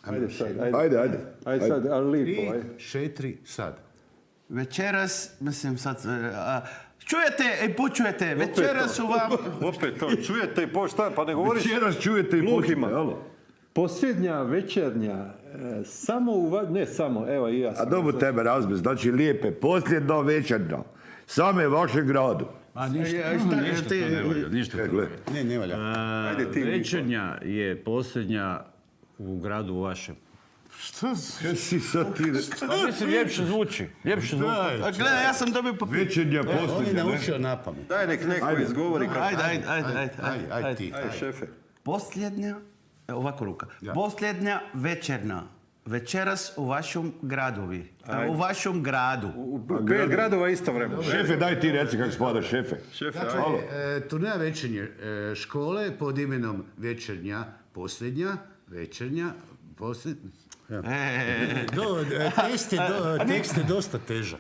Ajde sad, Ajde. Ajde sad, ali lipo. 4 sad. Večeras, mislim sad... čujete i počujete, večeras su vam... Opet to, čujete i šta, pa ne govoriš? Večeras čujete i Gluhima. počujete, alo. Posljednja večernja, samo ne samo, evo i ja A sam. dobro tebe razbe, znači lijepe, posljedno večernja. Same vašem gradu. A ništa to ne valja, ništa to ne valja. Ne valja. Ajde ti, Večernja je posljednja u gradu vašem. Šta si sad ti... Pa mislim, ljepše zvuči. A gledaj, ja sam dobio papir. Večernja On je posljednja, ne? naučio na pamet. daj nek neko izgovori. Ajde. Ti. Aj, šefe. Posljednja, ovako ruka, posljednja večernja. Večeras u vašem gradovi. U vašem gradu. U 5 gradova istovremeno. Šefe, daj ti reci kako spada, šefe. Šefe, Dakle, ajde. turneja večernje škole pod imenom Večernja, posljednja, večernja, posljednja. Tekst je dosta težak.